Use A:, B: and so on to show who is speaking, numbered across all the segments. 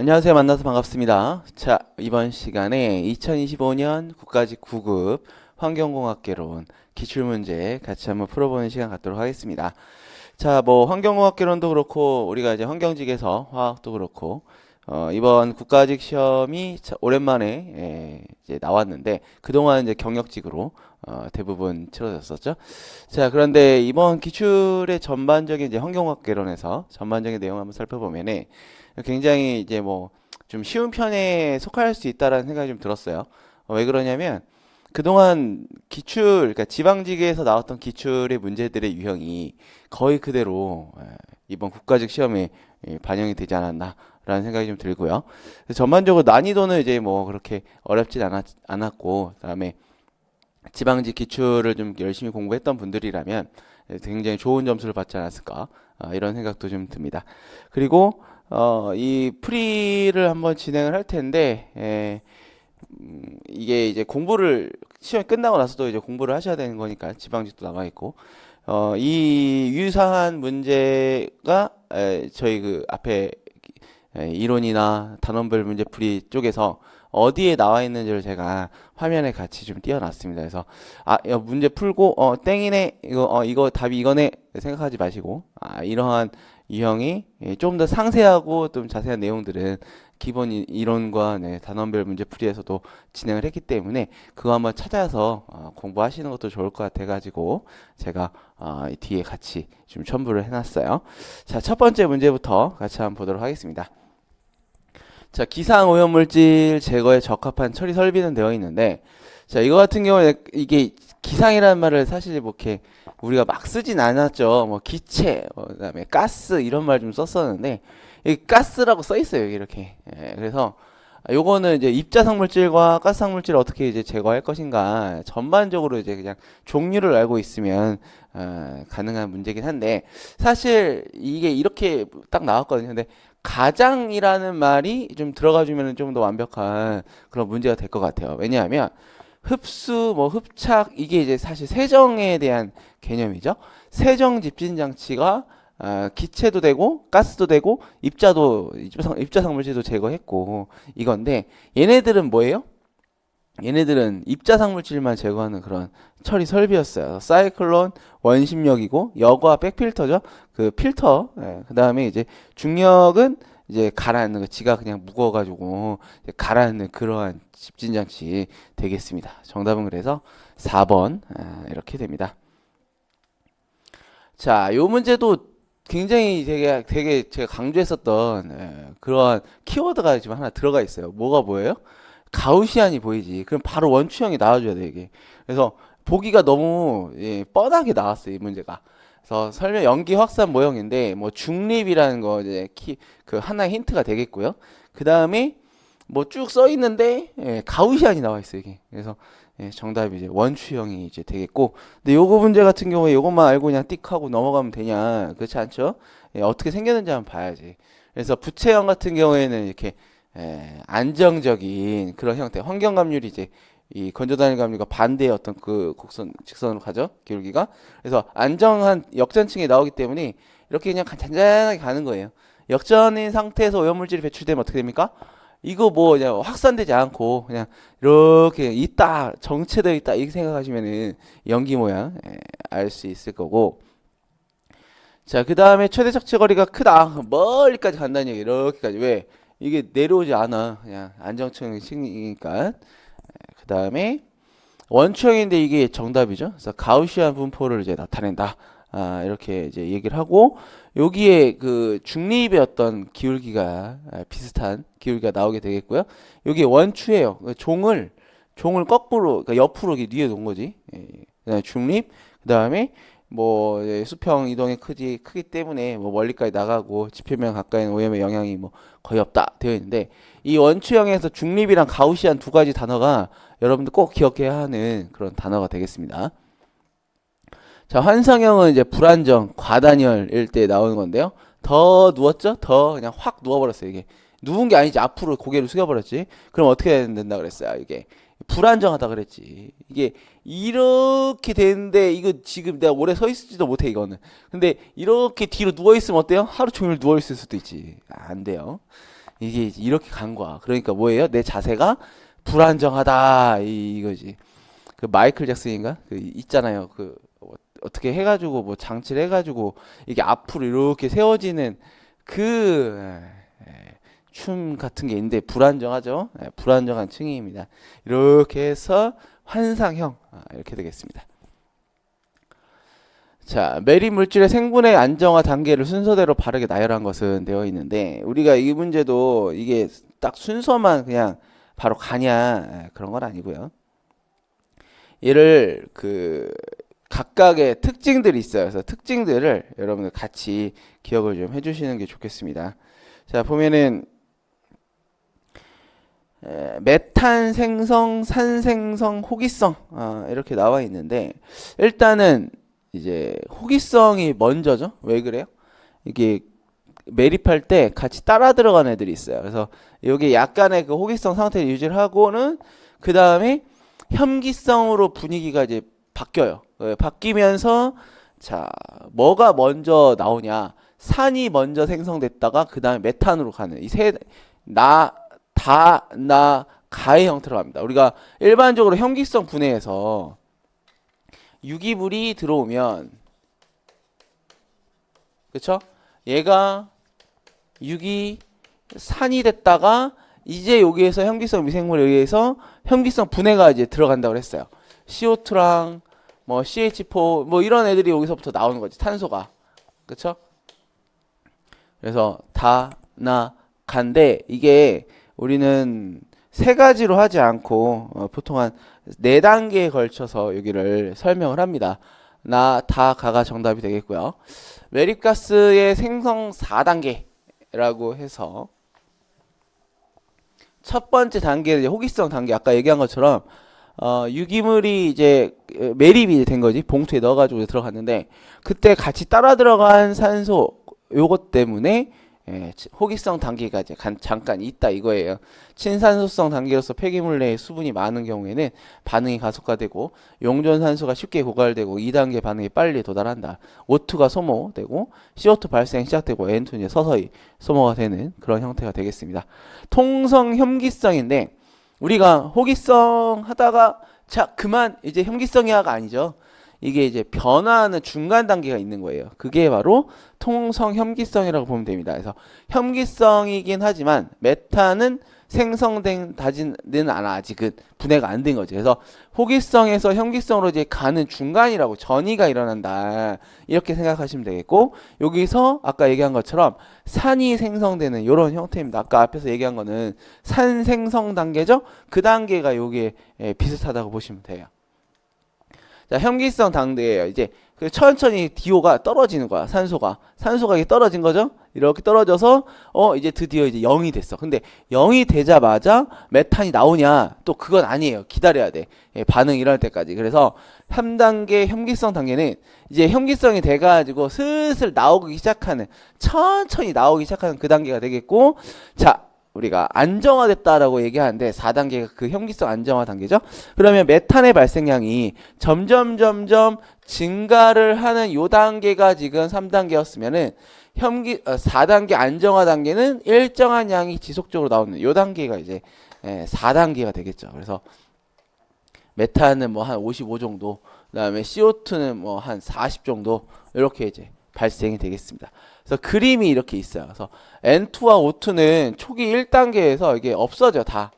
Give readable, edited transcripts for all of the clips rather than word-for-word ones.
A: 안녕하세요. 만나서 반갑습니다. 자, 이번 시간에 2025년 국가직 9급 환경공학개론 기출문제 같이 한번 풀어보는 시간 갖도록 하겠습니다. 자, 뭐 환경공학개론도 그렇고 우리가 이제 환경직에서 화학도 그렇고 이번 국가직 시험이 오랜만에 이제 나왔는데 그동안 이제 경력직으로 대부분 치러졌었죠. 자, 그런데 이번 기출의 전반적인 이제 환경공학개론에서 전반적인 내용 한번 살펴보면은 굉장히 이제 뭐 좀 쉬운 편에 속할 수 있다라는 생각이 좀 들었어요. 왜 그러냐면 그동안 기출, 그러니까 지방직에서 나왔던 기출의 문제들의 유형이 거의 그대로 이번 국가직 시험에 반영이 되지 않았나라는 생각이 좀 들고요. 그래서 전반적으로 난이도는 이제 뭐 그렇게 어렵진 않았고, 그다음에 지방직 기출을 좀 열심히 공부했던 분들이라면 굉장히 좋은 점수를 받지 않았을까 이런 생각도 좀 듭니다. 그리고 이 프리를 한번 진행을 할 텐데 이게 이제 공부를 시험 끝나고 나서도 이제 공부를 하셔야 되는 거니까 지방직도 남아 있고 이 유사한 문제가 저희 그 앞에 이론이나 단원별 문제풀이 쪽에서 어디에 나와 있는지를 제가 화면에 같이 좀 띄워놨습니다. 그래서 야, 문제 풀고 땡이네 이거 답이 이거네 생각하지 마시고 이러한 유형이 좀 더 상세하고 좀 자세한 내용들은 기본 이론과 단원별 문제풀이에서도 진행을 했기 때문에 그거 한번 찾아서 공부하시는 것도 좋을 것 같아가지고 제가 뒤에 같이 좀 첨부를 해놨어요. 자, 첫 번째 문제부터 같이 한번 보도록 하겠습니다. 자, 기상 오염물질 제거에 적합한 처리 설비는 되어 있는데, 자, 이거 같은 경우에 이게 기상이라는 말을 사실 뭐 이렇게 우리가 막 쓰진 않았죠. 뭐 기체, 그다음에 가스 이런 말 좀 썼었는데, 이 가스라고 써 있어요, 여기 이렇게. 그래서 요거는 이제 입자성 물질과 가스성 물질을 어떻게 이제 제거할 것인가 전반적으로 이제 그냥 종류를 알고 있으면 가능한 문제긴 한데 사실 이게 이렇게 딱 나왔거든요. 근데 가장이라는 말이 좀 들어가주면 좀 더 완벽한 그런 문제가 될 것 같아요. 왜냐하면 흡수, 뭐 흡착 이게 이제 사실 세정에 대한 개념이죠. 세정 집진 장치가 기체도 되고 가스도 되고 입자성 물질도 제거했고 이건데 얘네들은 뭐예요? 얘네들은 입자성 물질만 제거하는 그런 처리 설비였어요. 사이클론 원심력이고 여과 백필터죠. 그 필터. 그 다음에 이제 중력은 이제 가라앉는 거. 지가 그냥 무거워가지고 이제 가라앉는 그러한 집진 장치 되겠습니다. 정답은 그래서 4번 이렇게 됩니다. 자, 요 문제도 굉장히 되게 제가 강조했었던 그러한 키워드가 지금 하나 들어가 있어요. 뭐예요? 가우시안이 보이지. 그럼 바로 원추형이 나와줘야 돼, 이게. 그래서 보기가 너무 뻔하게 나왔어요, 이 문제가. 그래서 설명 연기 확산 모형인데 뭐 중립이라는 거 이제 그 하나의 힌트가 되겠고요. 그 다음에 뭐 쭉 써 있는데 가우시안이 나와 있어요, 이게. 그래서 정답이 이제 원추형이 이제 되겠고, 근데 요거 문제 같은 경우에 요것만 알고 그냥 띡 하고 넘어가면 되냐? 그렇지 않죠? 어떻게 생겼는지 한번 봐야지. 그래서 부채형 같은 경우에는 이렇게 안정적인 그런 형태, 환경 감률이 이제 이 건조단일 감률과 반대의 어떤 그 곡선, 직선으로 가죠, 기울기가. 그래서 안정한 역전층이 나오기 때문에 이렇게 그냥 잔잔하게 가는 거예요. 역전인 상태에서 오염물질이 배출되면 어떻게 됩니까? 이거 뭐 그냥 확산되지 않고 그냥 이렇게 있다, 정체되어 있다 이렇게 생각하시면은 연기 모양 알 수 있을 거고. 자, 그 다음에 최대 착지 거리가 크다. 멀리까지 간다는 얘기. 이렇게까지. 왜? 이게 내려오지 않아. 그냥 안정층이니까. 그 다음에 원추형인데 이게 정답이죠. 그래서 가우시안 분포를 이제 나타낸다. 이렇게 이제 얘기를 하고 여기에 그 중립의 어떤 기울기가 비슷한 기울기가 나오게 되겠고요. 여기 원추예요. 그 종을 거꾸로, 그러니까 옆으로 이렇게 뉘어 놓은 거지. 그다음에 중립. 그다음에 뭐 수평 이동의 크기 때문에 뭐 멀리까지 나가고 지표면 가까이는 오염의 영향이 뭐 거의 없다 되어 있는데 이 원추형에서 중립이랑 가우시안 두 가지 단어가 여러분들 꼭 기억해야 하는 그런 단어가 되겠습니다. 자, 환상형은 이제 불안정, 과단열일 때 나오는 건데요. 더 누웠죠? 더 그냥 확 누워버렸어요, 이게. 누운 게 아니지, 앞으로 고개를 숙여버렸지. 그럼 어떻게 된다 그랬어요, 이게. 불안정하다 그랬지. 이게 이렇게 되는데, 이거 지금 내가 오래 서 있지도 못해, 이거는. 근데 이렇게 뒤로 누워있으면 어때요? 하루 종일 누워있을 수도 있지. 안 돼요. 이게 이제 이렇게 간 거야. 그러니까 뭐예요? 내 자세가 불안정하다 이거지. 그 마이클 잭슨인가? 그 있잖아요. 그 어떻게 해가지고 뭐 장치를 해가지고 이게 앞으로 이렇게 세워지는 그 춤 같은 게 있는데 불안정하죠. 불안정한 층입니다. 이렇게 해서 환상형 이렇게 되겠습니다. 자, 메리 물질의 생분해 안정화 단계를 순서대로 바르게 나열한 것은 되어 있는데 우리가 이 문제도 이게 딱 순서만 그냥 바로 가냐 그런 건 아니고요. 얘를 그 각각의 특징들이 있어요. 그래서 특징들을 여러분들 같이 기억을 좀 해주시는 게 좋겠습니다. 자, 보면은 메탄 생성, 산 생성, 호기성 이렇게 나와 있는데 일단은 이제 호기성이 먼저죠. 왜 그래요? 이게 매립할 때 같이 따라 들어가는 애들이 있어요. 그래서 여기 약간의 그 호기성 상태를 유지를 하고는 그 다음에 혐기성으로 분위기가 이제 바뀌어요. 바뀌면서 자 뭐가 먼저 나오냐? 산이 먼저 생성됐다가 그 다음에 메탄으로 가는 이 세 나 다 나 가의 형태로 갑니다. 우리가 일반적으로 혐기성 분해에서 유기물이 들어오면 그쵸? 얘가 유기산이 됐다가 이제 여기에서 혐기성 미생물에 의해서 혐기성 분해가 이제 들어간다고 했어요. CO2랑 뭐 CH4 뭐 이런 애들이 여기서부터 나오는 거지. 탄소가. 그쵸? 그래서 다, 나, 간데 이게 우리는 세 가지로 하지 않고 보통 한 네 단계에 걸쳐서 여기를 설명을 합니다. 나, 다, 가가 정답이 되겠고요. 매립가스의 생성 4단계라고 해서 첫 번째 단계는 이제 호기성 단계. 아까 얘기한 것처럼 유기물이 이제 매립이 된 거지. 봉투에 넣어가지고 들어갔는데 그때 같이 따라 들어간 산소 요것 때문에 호기성 단계가 이제 잠깐 있다 이거예요. 친산소성 단계로서 폐기물 내에 수분이 많은 경우에는 반응이 가속화되고 용존산소가 쉽게 고갈되고 2단계 반응이 빨리 도달한다. O2가 소모되고 CO2 발생 시작되고 N2는 이제 서서히 소모가 되는 그런 형태가 되겠습니다. 통성 혐기성인데 우리가 호기성 하다가 자 그만 이제 혐기성이야가 아니죠. 이게 이제 변화하는 중간 단계가 있는 거예요. 그게 바로 통성 혐기성이라고 보면 됩니다. 그래서 혐기성이긴 하지만 메탄은 생성되지는 않아. 아직은 분해가 안 된 거죠. 그래서 호기성에서 혐기성으로 이제 가는 중간이라고 전이가 일어난다. 이렇게 생각하시면 되겠고 여기서 아까 얘기한 것처럼 산이 생성되는 이런 형태입니다. 아까 앞에서 얘기한 거는 산 생성 단계죠. 그 단계가 여기에 비슷하다고 보시면 돼요. 자, 혐기성 단계예요. 이제 그 천천히 DO가 떨어지는 거야. 산소가 이게 떨어진 거죠. 이렇게 떨어져서 이제 드디어 이제 0이 됐어. 근데 0이 되자마자 메탄이 나오냐? 또 그건 아니에요. 기다려야 돼. 반응 일어날 때까지. 그래서 3단계 혐기성 단계는 이제 혐기성이 돼가지고 슬슬 나오기 시작하는 천천히 나오기 시작하는 그 단계가 되겠고 자. 우리가 안정화됐다라고 얘기하는데 4단계가 그 혐기성 안정화 단계죠. 그러면 메탄의 발생량이 점점 증가를 하는 요 단계가 지금 3단계였으면은 4단계 안정화 단계는 일정한 양이 지속적으로 나오는 요 단계가 이제 4단계가 되겠죠. 그래서 메탄은 뭐 한 55 정도, 그다음에 CO2는 뭐 한 40 정도 이렇게 이제 발생이 되겠습니다. 그래서 그림이 이렇게 있어요. 그래서 N2와 O2는 초기 1단계에서 이게 없어져. 다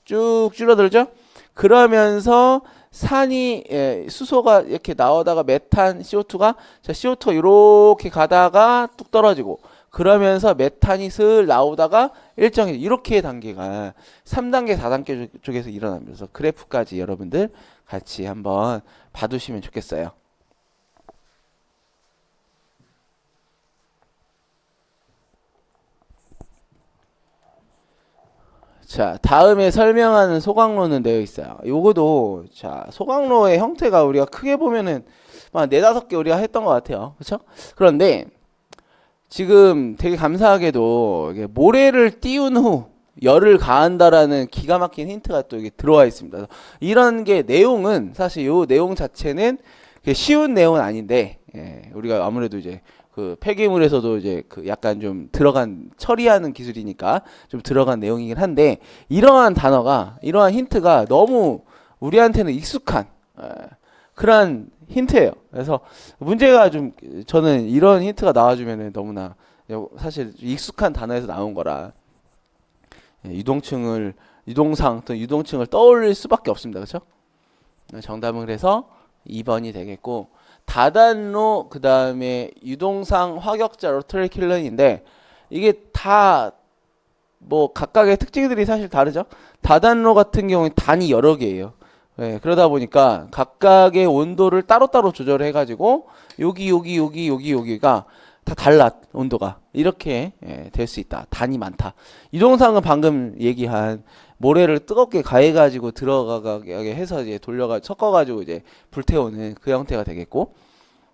A: 쭉 줄어들죠. 그러면서 산이 수소가 이렇게 나오다가 메탄 CO2가 CO2가 이렇게 가다가 뚝 떨어지고 그러면서 메탄이 슬 나오다가 일정히 이렇게 단계가 3단계 4단계 쪽에서 일어나면서 그래프까지 여러분들 같이 한번 봐두시면 좋겠어요. 자, 다음에 설명하는 소각로는 되어 있어요. 요거도, 자, 소각로의 형태가 우리가 크게 보면은, 한 4, 5개 우리가 했던 것 같아요. 그쵸? 그런데, 지금 되게 감사하게도, 이게 모래를 띄운 후, 열을 가한다라는 기가 막힌 힌트가 또 이게 들어와 있습니다. 이런 게 내용은, 사실 요 내용 자체는 쉬운 내용은 아닌데, 우리가 아무래도 이제 그 폐기물에서도 이제 그 약간 좀 들어간 처리하는 기술이니까 좀 들어간 내용이긴 한데 이러한 단어가 이러한 힌트가 너무 우리한테는 익숙한 그런 힌트예요. 그래서 문제가 좀 저는 이런 힌트가 나와주면은 너무나 사실 익숙한 단어에서 나온 거라 유동상 또는 유동층을 떠올릴 수밖에 없습니다. 그렇죠? 정답은 그래서 2번이 되겠고 다단로 그 다음에 유동상 화격자 로터리 킬러인데 이게 다 뭐 각각의 특징들이 사실 다르죠. 다단로 같은 경우에 단이 여러 개예요. 그러다 보니까 각각의 온도를 따로따로 조절해 가지고 여기가 다 달라 온도가 이렇게 될 수 있다. 단이 많다. 유동상은 방금 얘기한 모래를 뜨겁게 가해가지고 들어가게 해서 이제 섞어가지고 이제 불태우는 그 형태가 되겠고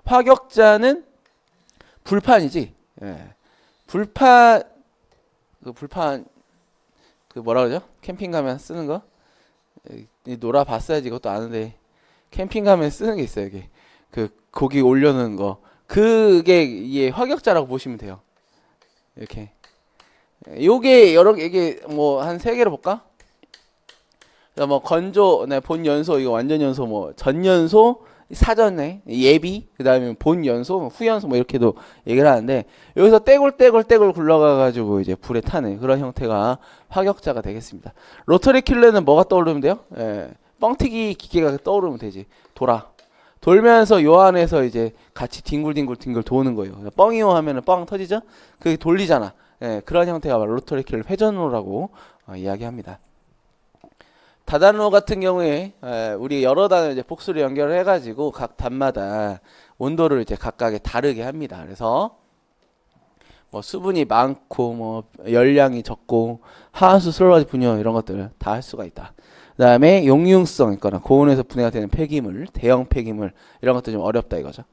A: 화격자는 불판이지. 불판 그 뭐라 그러죠? 캠핑 가면 쓰는 거? 놀아봤어야지 이것도 아는데 캠핑 가면 쓰는 게 있어요. 이게 그 고기 올려놓은 거 그게 이게 화격자라고 보시면 돼요. 이렇게 요게 여러 개 이게 뭐 한 세 개로 볼까? 뭐 건조, 본 연소 이거 완전 연소 뭐 전 연소 사전에 예비 그다음에 본 연소 후 연소 뭐 이렇게도 얘기를 하는데 여기서 떼굴 굴러가 가지고 이제 불에 타는 그런 형태가 화격자가 되겠습니다. 로터리 킬러는 뭐가 떠오르면 돼요? 뻥튀기 기계가 떠오르면 되지. 돌면서 요 안에서 이제 같이 뒹굴 도는 거예요. 뻥이요 하면은 뻥 터지죠? 그게 돌리잖아. 그런 형태가 바로 로터리 킬러 회전로라고 이야기합니다. 다단로 같은 경우에 우리 여러 단을 이제 복수로 연결을 해가지고 각 단마다 온도를 이제 각각에 다르게 합니다. 그래서 뭐 수분이 많고 뭐 열량이 적고 하수 솔라지 분유 이런 것들을 다 할 수가 있다. 그다음에 용융성 있거나 고온에서 분해가 되는 폐기물, 대형 폐기물 이런 것도 좀 어렵다 이거죠.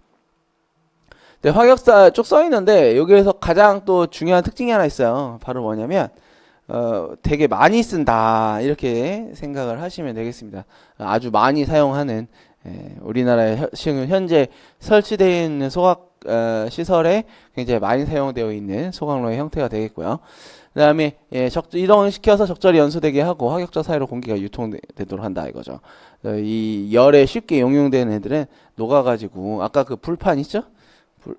A: 근데 화격사 쭉 써 있는데 여기에서 가장 또 중요한 특징이 하나 있어요. 바로 뭐냐면 되게 많이 쓴다 이렇게 생각을 하시면 되겠습니다. 아주 많이 사용하는 우리나라에 현재 설치되어 있는 소각 시설에 굉장히 많이 사용되어 있는 소각로의 형태가 되겠고요. 그 다음에 이동시켜서 적절히 연소되게 하고 화격자 사이로 공기가 유통되도록 한다 이거죠. 이 열에 쉽게 용융되는 애들은 녹아가지고 아까 그 불판 있죠?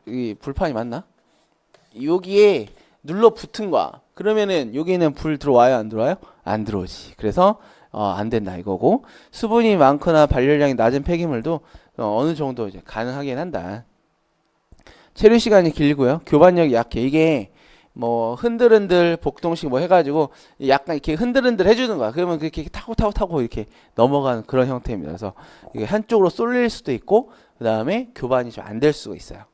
A: 이 불판이 맞나? 여기에 눌러 붙은 거야. 그러면은 여기는 불 들어와요 안 들어와요? 안 들어오지. 그래서 안 된다 이거고 수분이 많거나 발열량이 낮은 폐기물도 어느 정도 이제 가능하긴 한다. 체류 시간이 길고요. 교반력이 약해. 이게 뭐 흔들흔들 복동식 뭐 해가지고 약간 이렇게 흔들흔들 해주는 거야. 그러면 그렇게 타고 이렇게 넘어가는 그런 형태입니다. 그래서 이게 한쪽으로 쏠릴 수도 있고 그 다음에 교반이 좀 안 될 수가 있어요.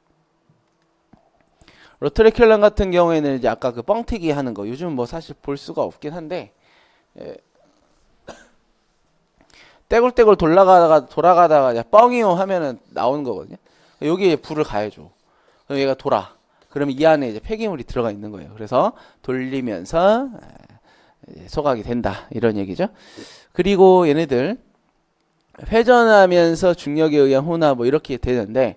A: 로터리 킬러 같은 경우에는 이제 아까 그 뻥튀기 하는 거 요즘 뭐 사실 볼 수가 없긴 한데 떼굴떼굴 돌아가다가 이제 뻥이요 하면은 나오는 거거든요. 여기에 불을 가해줘. 그럼 얘가 돌아. 그러면 이 안에 이제 폐기물이 들어가 있는 거예요. 그래서 돌리면서 소각이 된다 이런 얘기죠. 그리고 얘네들 회전하면서 중력에 의한 혼합 뭐 이렇게 되는데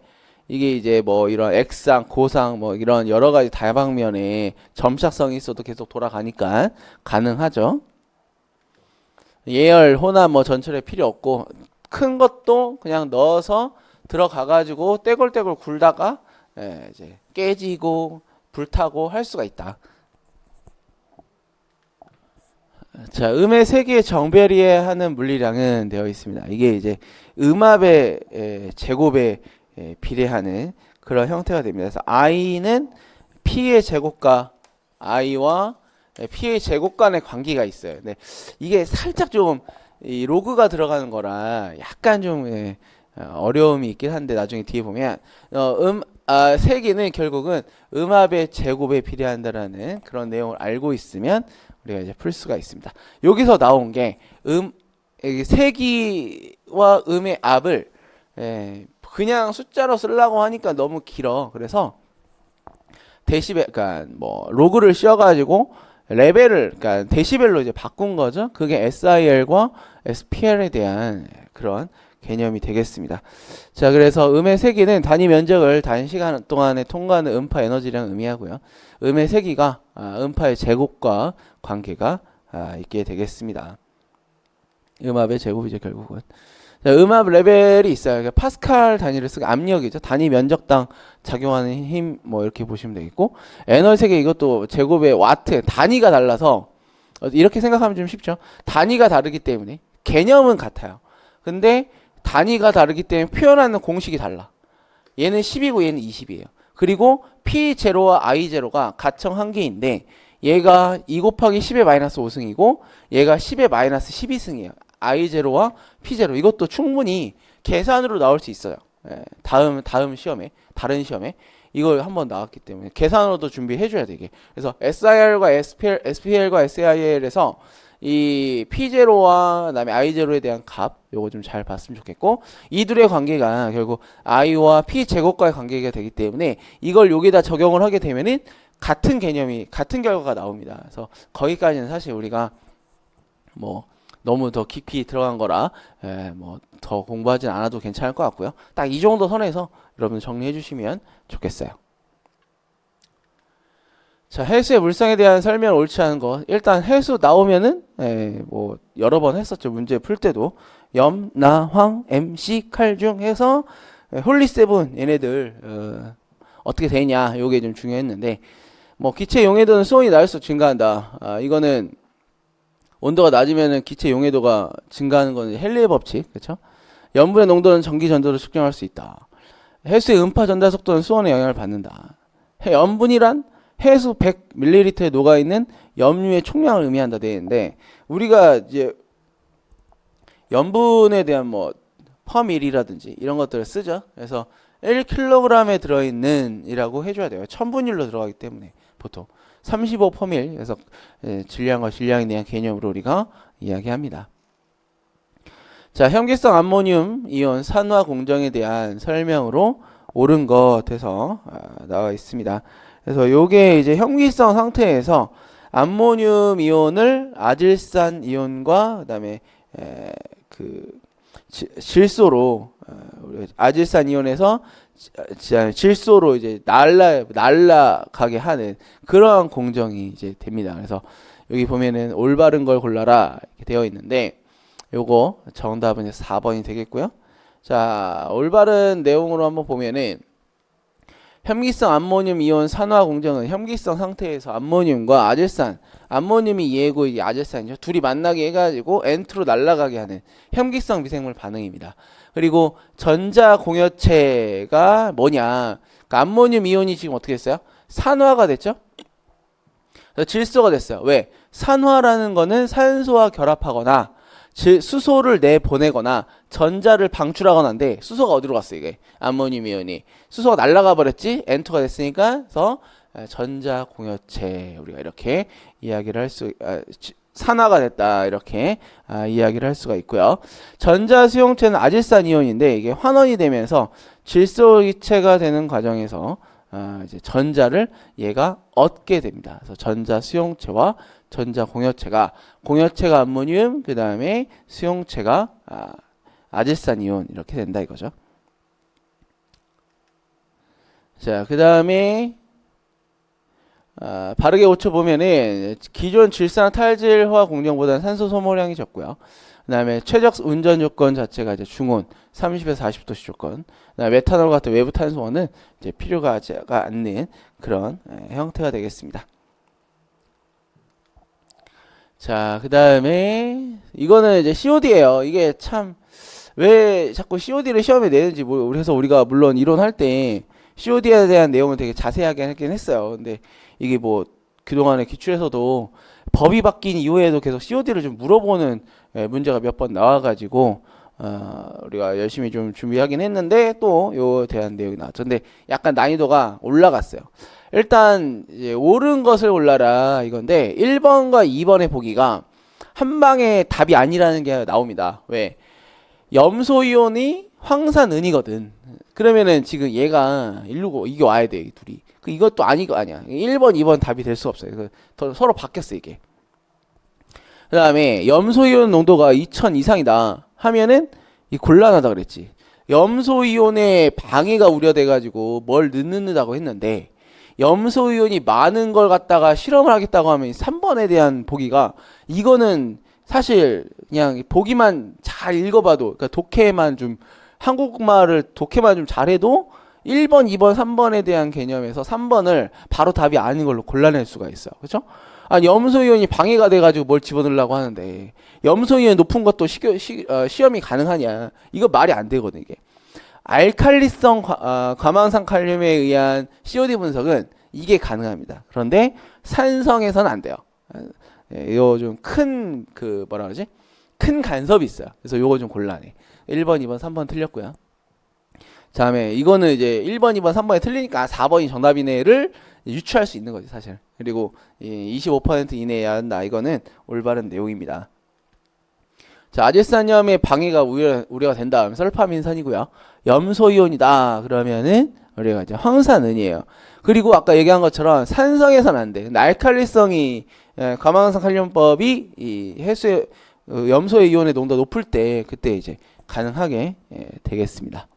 A: 이게 이제 뭐 이런 액상, 고상 뭐 이런 여러 가지 다방면에 점착성이 있어도 계속 돌아가니까 가능하죠. 예열, 혼합 뭐 전철에 필요 없고 큰 것도 그냥 넣어서 들어가 가지고 떼굴떼굴 굴다가 이제 깨지고 불타고 할 수가 있다. 자, 음의 세기의 정배리에 하는 물리량은 되어 있습니다. 이게 이제 음압의 제곱에 비례하는 그런 형태가 됩니다. 그래서 I는 P의 제곱과 I와 P의 제곱 간의 관계가 있어요. 네, 이게 살짝 좀 이 로그가 들어가는 거라 약간 좀 어려움이 있긴 한데 나중에 뒤에 보면 세기는 결국은 음압의 제곱에 비례한다라는 그런 내용을 알고 있으면 우리가 이제 풀 수가 있습니다. 여기서 나온 게 세기와 음의 압을 그냥 숫자로 쓰려고 하니까 너무 길어. 그래서 데시벨, 그러니까 뭐 로그를 씌워가지고 레벨을, 그러니까 데시벨로 이제 바꾼 거죠. 그게 SIL과 SPL에 대한 그런 개념이 되겠습니다. 자, 그래서 음의 세기는 단위 면적을 단시간 동안에 통과하는 음파 에너지량 의미하고요. 음의 세기가 음파의 제곱과 관계가 있게 되겠습니다. 음압의 제곱이죠, 결국은. 자, 음압 레벨이 있어요. 그러니까 파스칼 단위를 쓰고 압력이죠. 단위 면적당 작용하는 힘 뭐 이렇게 보시면 되겠고, 에너지 세기 이것도 제곱의 와트 단위가 달라서 이렇게 생각하면 좀 쉽죠. 단위가 다르기 때문에 개념은 같아요. 근데 단위가 다르기 때문에 표현하는 공식이 달라. 얘는 10이고 얘는 20이에요. 그리고 P0와 I0가 가청 한계인데 얘가 2 곱하기 10의 마이너스 5승이고 얘가 10의 마이너스 12승이에요. I0와 P0 이것도 충분히 계산으로 나올 수 있어요. 예, 다음 시험에 다른 시험에 이걸 한번 나왔기 때문에 계산으로도 준비해 줘야 되게. 그래서 SIR과 SPL과 SIL에서 이 P0와 그다음에 I0에 대한 값 요거 좀 잘 봤으면 좋겠고, 이 둘의 관계가 결국 I와 P 제곱과의 관계가 되기 때문에 이걸 여기다 적용을 하게 되면은 같은 개념이 같은 결과가 나옵니다. 그래서 거기까지는 사실 우리가 뭐 너무 더 깊이 들어간 거라 뭐 더 공부하진 않아도 괜찮을 것 같고요. 딱 이 정도 선에서 여러분 정리해 주시면 좋겠어요. 자, 해수의 물성에 대한 설명을 옳지 않은 거. 일단 해수 나오면은 뭐 여러 번 했었죠. 문제 풀 때도 염, 나, 황, MC, 칼 중 해서 홀리 세븐 얘네들 어떻게 되냐 요게 좀 중요했는데, 뭐 기체 용해도는 수온이 낮을수록 증가한다. 이거는 온도가 낮으면은 기체 용해도가 증가하는 거는 헨리의 법칙, 그렇죠? 염분의 농도는 전기 전도를 측정할 수 있다. 해수의 음파 전달 속도는 수온의 영향을 받는다. 염분이란 해수 100ml에 녹아 있는 염류의 총량을 의미한다 되는데, 우리가 이제 염분에 대한 뭐 퍼밀이라든지 이런 것들을 쓰죠. 그래서 1kg에 들어있는 이라고 해줘야 돼요. 천분율로 들어가기 때문에 보통 35 퍼밀. 그래서 질량과 질량에 대한 개념으로 우리가 이야기합니다. 자, 현기성 암모늄 이온 산화 공정에 대한 설명으로 옳은 것에서 나와 있습니다. 그래서 요게 이제 현기성 상태에서 암모늄 이온을 아질산 이온과 그다음에 질소로 아질산 이온에서 질소로 이제 날라가게 하는 그러한 공정이 이제 됩니다. 그래서 여기 보면은 올바른 걸 골라라 이렇게 되어 있는데 요거 정답은 4번이 되겠고요. 자, 올바른 내용으로 한번 보면은 현기성 암모늄 이온 산화 공정은 현기성 상태에서 암모늄과 아질산, 암모늄이 얘고 이게 아질산이죠. 둘이 만나게 해가지고 N2로 날아가게 하는 현기성 미생물 반응입니다. 그리고 전자 공여체가 뭐냐? 그러니까 암모늄 이온이 지금 어떻게 됐어요? 산화가 됐죠? 질소가 됐어요. 왜? 산화라는 거는 산소와 결합하거나 수소를 내보내거나 전자를 방출하거나인데, 수소가 어디로 갔어 이게? 암모늄 이온이 수소가 날아가 버렸지. N2가 됐으니까 그래서 전자 공여체 우리가 이렇게 이야기를 할 수 산화가 됐다 이렇게 이야기를 할 수가 있고요. 전자 수용체는 아질산 이온인데 이게 환원이 되면서 질소 기체가 되는 과정에서 이제 전자를 얘가 얻게 됩니다. 그래서 전자 수용체와 전자 공여체가 암모늄, 그 다음에 수용체가 아질산 이온 이렇게 된다 이거죠. 자, 그 다음에 바르게 고쳐보면은 기존 질산 탈질화 공정보다는 산소 소모량이 적고요. 그 다음에 최적 운전 조건 자체가 이제 중온 30에서 40도씨 조건. 그다음에 메탄올 같은 외부 탄소원은 이제 필요가 하지 않는 그런 형태가 되겠습니다. 자, 그 다음에 이거는 이제 COD예요. 이게 참 왜 자꾸 COD를 시험에 내는지 그래서 우리가 물론 이론할 때 COD에 대한 내용을 되게 자세하게 하긴 했어요. 근데 이게 뭐 그동안의 기출에서도 법이 바뀐 이후에도 계속 COD를 좀 물어보는 문제가 몇 번 나와가지고 우리가 열심히 좀 준비하긴 했는데 또 요 대한 내용이 나왔죠. 근데 약간 난이도가 올라갔어요. 일단 이제 옳은 것을 골라라 이건데 1번과 2번의 보기가 한 방에 답이 아니라는 게 나옵니다. 왜? 염소이온이 황산은이거든. 그러면은 지금 얘가 이루고 이게 와야 돼, 이 둘이. 이것도 아니고 아니야. 1번, 2번 답이 될 수 없어요. 서로 바뀌었어 이게. 그 다음에 염소이온 농도가 2000 이상이다 하면은 이 곤란하다 그랬지. 염소 이온의 방해가 우려돼가지고 뭘 넣는다고 했는데 염소 이온이 많은 걸 갖다가 실험을 하겠다고 하면 3번에 대한 보기가 이거는 사실 그냥 보기만 잘 읽어봐도 그러니까 독해만 좀 한국말을 독해만 좀 잘해도 1번, 2번, 3번에 대한 개념에서 3번을 바로 답이 아닌 걸로 골라낼 수가 있어요. 그렇죠? 아니 염소 이온이 방해가 돼가지고 뭘 집어넣으려고 하는데 염소 이온 높은 것도 시험이 가능하냐? 이거 말이 안 되거든 이게. 알칼리성 과망산 칼륨에 의한 COD 분석은 이게 가능합니다. 그런데 산성에서는 안 돼요. 이거 좀 큰 뭐라 그러지? 큰 간섭이 있어요. 그래서 요거 좀 곤란해. 1번, 2번, 3번 틀렸고요. 다음에 이거는 이제 1번, 2번, 3번이 틀리니까 4번이 정답이네를 유추할 수 있는 거지 사실. 그리고 25% 이내여야 한다. 이거는 올바른 내용입니다. 자, 아질산염의 방해가 우려가 된다. 설파민산이고요. 염소이온이다. 그러면은 우리가 이제 황산은이에요. 그리고 아까 얘기한 것처럼 산성에서는 안 돼. 근데 알칼리성이 과망산 칼륨법이 이 해수의 염소의 이온의 농도가 높을 때 그때 이제 가능하게 되겠습니다.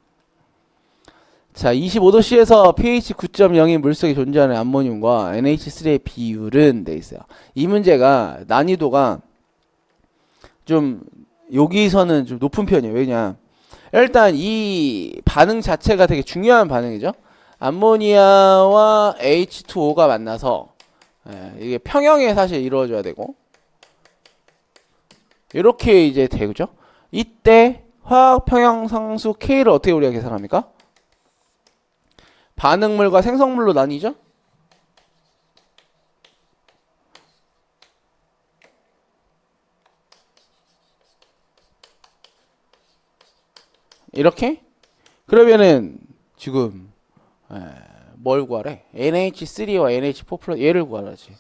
A: 자, 25도씨에서 pH 9.0인 물속에 존재하는 암모늄과 NH3의 비율은 돼 있어요. 이 문제가 난이도가 좀 여기서는 좀 높은 편이에요. 왜냐? 일단 이 반응 자체가 되게 중요한 반응이죠. 암모니아와 H2O가 만나서 이게 평형에 사실 이루어져야 되고 이렇게 이제 되죠. 이때 화학 평형 상수 K를 어떻게 우리가 계산합니까? 반응물과 생성물로 나뉘죠. 이렇게? 그러면은 지금 뭘 구하래? NH3와 NH4 플러스 얘를 구하라지.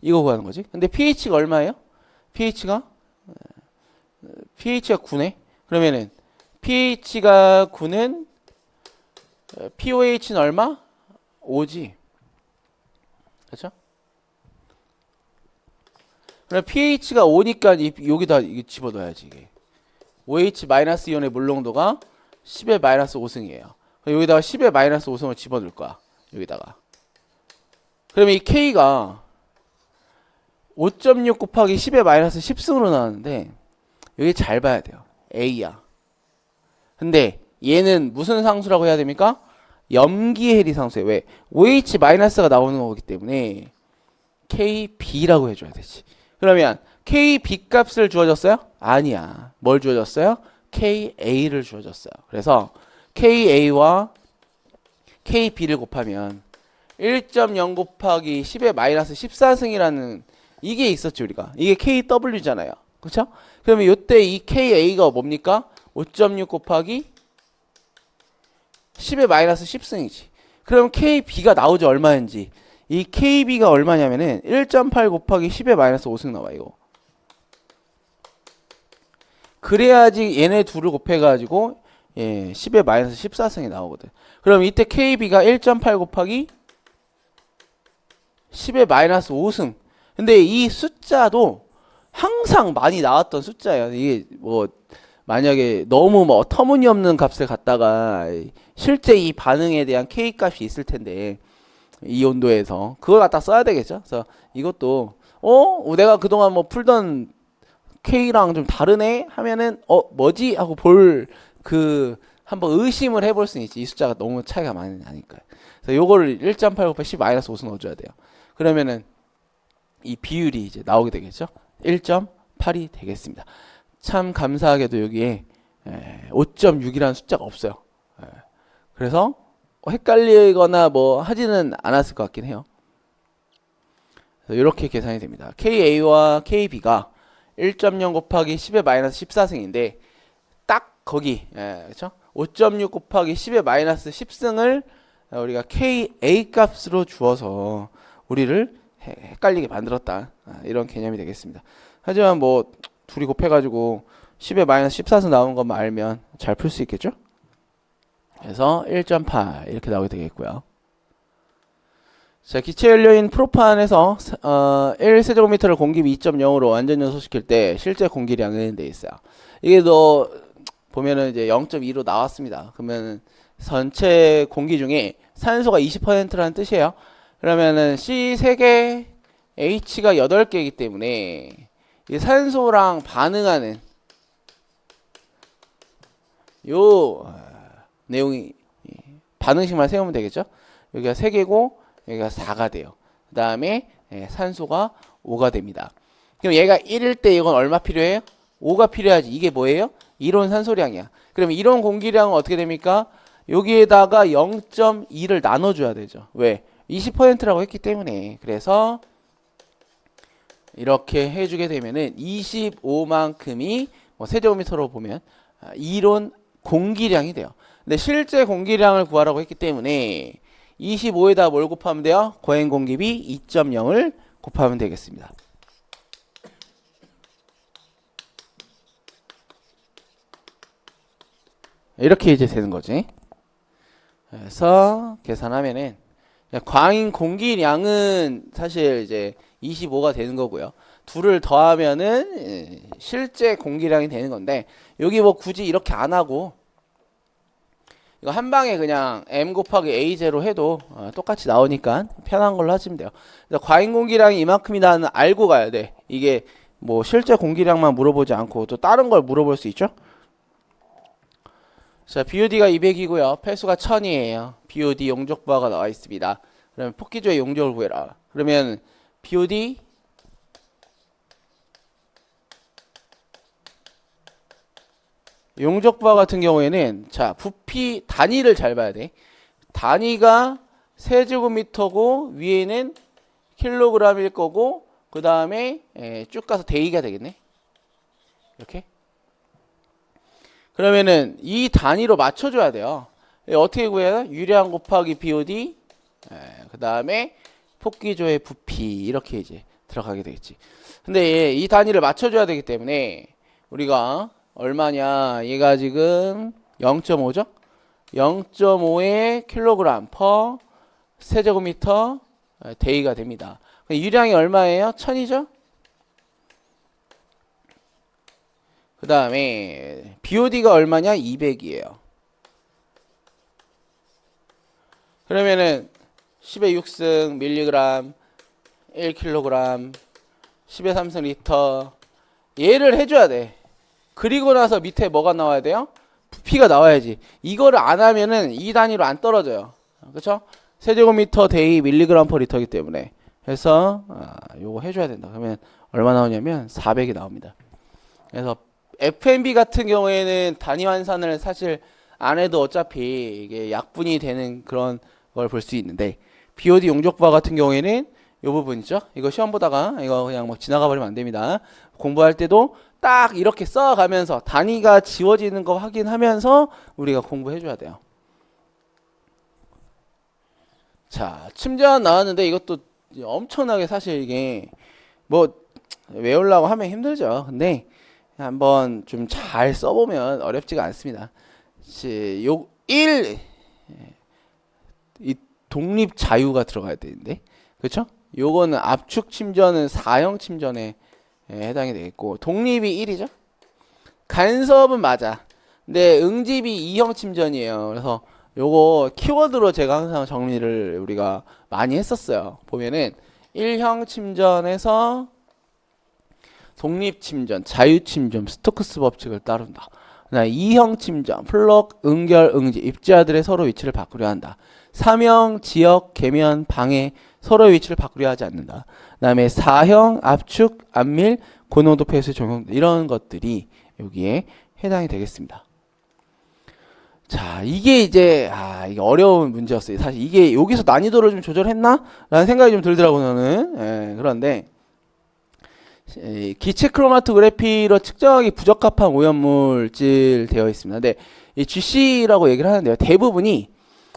A: 이거 구하는 거지. 근데 pH가 얼마예요? pH가 9네. 그러면은 pH가 9는 POH는 얼마? 5지. 그렇죠? 그럼 pH가 5니까 여기다 이게 집어넣어야지 이게. OH-이온의 물농도가 10의 마이너스 5승이에요. 여기다가 10의 마이너스 5승을 집어넣을 거야. 여기다가. 그러면 이 K가 5.6 곱하기 10의 마이너스 10승으로 나왔는데 여기 잘 봐야 돼요. A야. 근데 얘는 무슨 상수라고 해야 됩니까? 염기해리 상수예요. 왜? OH-가 나오는 거기 때문에 KB라고 해줘야 되지. 그러면 KB 값을 주어졌어요? 아니야. 뭘 주어졌어요? KA를 주어졌어요. 그래서 KA와 KB를 곱하면 1.0 곱하기 10의 마이너스 14승이라는 이게 있었죠 우리가. 이게 KW잖아요. 그렇죠? 그러면 이때 이 KA가 뭡니까? 5.6 곱하기 10의 마이너스 10승이지. 그럼 KB가 나오죠 얼마인지. 이 KB가 얼마냐면은 1.8 곱하기 10의 마이너스 5승 나와 이거. 그래야지 얘네 둘을 곱해가지고 10의 마이너스 14승이 나오거든. 그럼 이때 KB가 1.8 곱하기 10의 마이너스 5승. 근데 이 숫자도 항상 많이 나왔던 숫자예요. 이게 뭐 만약에 너무 뭐 터무니없는 값을 갖다가 실제 이 반응에 대한 K 값이 있을 텐데 이 온도에서 그걸 갖다 써야 되겠죠. 그래서 이것도 내가 그동안 뭐 풀던 K랑 좀 다르네 하면은 뭐지 하고 한번 의심을 해볼 수 있지. 이 숫자가 너무 차이가 많이 나니까. 그래서 요거를 1.8 곱하기 10 마이너스 5승 넣어줘야 돼요. 그러면은 이 비율이 이제 나오게 되겠죠. 1.8이 되겠습니다. 참 감사하게도 여기에 5.6이라는 숫자가 없어요. 그래서 헷갈리거나 뭐 하지는 않았을 것 같긴 해요. 이렇게 계산이 됩니다. KA와 KB가 1.0 곱하기 10의 마이너스 14승인데 딱 거기 그렇죠? 5.6 곱하기 10의 마이너스 10승을 우리가 KA 값으로 주어서 우리를 헷갈리게 만들었다. 이런 개념이 되겠습니다. 하지만 뭐 둘이 곱해가지고 10의 마이너스 14승 나오는 것만 알면 잘 풀 수 있겠죠? 그래서 1.8 이렇게 나오게 되겠고요. 자, 기체 연료인 프로판에서 1세제곱미터를 공기비 2.0으로 완전 연소시킬 때 실제 공기량은 돼 있어요. 이게 너 보면은 이제 0.2로 나왔습니다. 그러면 전체 공기 중에 산소가 20%라는 뜻이에요. 그러면은 C 3개, H가 8개이기 때문에 이 산소랑 반응하는 요 내용이 반응식만 세우면 되겠죠? 여기가 3개고 여기가 4가 돼요. 그 다음에 산소가 5가 됩니다. 그럼 얘가 1일 때 이건 얼마 필요해요? 5가 필요하지. 이게 뭐예요? 이론 산소량이야. 그럼 이론 공기량은 어떻게 됩니까? 여기에다가 0.2를 나눠줘야 되죠. 왜? 20%라고 했기 때문에. 그래서 이렇게 해주게 되면은 25만큼이 뭐 세제곱미터로 보면 이론 공기량이 돼요. 근데 실제 공기량을 구하라고 했기 때문에 25에다 뭘 곱하면 돼요? 거행 공기비 2.0을 곱하면 되겠습니다. 이렇게 이제 되는 거지. 그래서 계산하면은 광인 공기량은 사실 이제 25가 되는 거고요. 둘을 더하면은 실제 공기량이 되는 건데 여기 뭐 굳이 이렇게 안 하고 이거 한 방에 그냥 m 곱하기 a0 해도 똑같이 나오니까 편한 걸로 하시면 돼요. 그래서 과잉 공기량이 이만큼이라는 알고 가야 돼. 이게 뭐 실제 공기량만 물어보지 않고 또 다른 걸 물어볼 수 있죠. 자, BOD가 200이고요. 폐수가 1000이에요. BOD 용적부하가 나와 있습니다. 그러면 폭기조의 용적을 구해라. 그러면 BOD 용적부하 같은 경우에는 자, 부피 단위를 잘 봐야 돼. 단위가 세제곱미터고 위에는 킬로그램일 거고 그 다음에 쭉 가서 데이가 되겠네. 이렇게. 그러면은 이 단위로 맞춰줘야 돼요. 어떻게 구해야 돼? 유량 곱하기 BOD 그 다음에 폭기조의 부피 이렇게 이제 들어가게 되겠지. 근데 이 단위를 맞춰줘야 되기 때문에 우리가 얼마냐? 얘가 지금 0.5죠? 0.5의 킬로그램 퍼 세제곱미터 데이가 됩니다. 유량이 얼마예요? 1000이죠? 그 다음에 BOD가 얼마냐? 200이에요. 그러면은 10의 6승 밀리그램 1kg 10의 3승 리터 얘를 해줘야 돼. 그리고 나서 밑에 뭐가 나와야 돼요? 부피가 나와야지. 이거를 안 하면은 이 단위로 안 떨어져요. 그쵸? 세제곱미터 데이 밀리그램 퍼 리터이기 때문에. 그래서 요거 해줘야 된다. 그러면 얼마 나오냐면 400이 나옵니다. 그래서 FMB 같은 경우에는 단위 환산을 사실 안 해도 어차피 이게 약분이 되는 그런 걸 볼 수 있는데 BOD 용적부하 같은 경우에는 요 부분 있죠? 이거 시험 보다가 이거 그냥 막 지나가 버리면 안 됩니다. 공부할 때도 딱 이렇게 써가면서 단위가 지워지는 거 확인하면서 우리가 공부해 줘야 돼요. 자, 침전 나왔는데 이것도 엄청나게 사실 이게 뭐 외우려고 하면 힘들죠. 근데 한번 좀 잘 써보면 어렵지가 않습니다. 요 1, 이 독립 자유가 들어가야 되는데, 그렇죠? 요거는 압축 침전은 4형 침전에 해당이 되겠고, 독립이 1이죠? 간섭은 맞아. 근데 응집이 2형 침전이에요. 그래서 요거 키워드로 제가 항상 정리를 우리가 많이 했었어요. 보면은 1형 침전에서 독립침전, 자유침전, 스토크스 법칙을 따른다. 그다음에 2형 침전, 플럭, 응결, 응지, 입지하들의 서로 위치를 바꾸려 한다. 3형, 지역, 계면, 방해, 서로의 위치를 바꾸려 하지 않는다. 그다음에 4형, 압축, 안밀, 고농도 폐수 적용 이런 것들이 여기에 해당이 되겠습니다. 자, 이게 이제 이게 어려운 문제였어요. 사실 이게 여기서 난이도를 좀 조절했나? 라는 생각이 좀 들더라고요, 저는. 그런데 기체 크로마토그래피로 측정하기 부적합한 오염물질 되어 있습니다. 근데 이 GC라고 얘기를 하는데요. 대부분이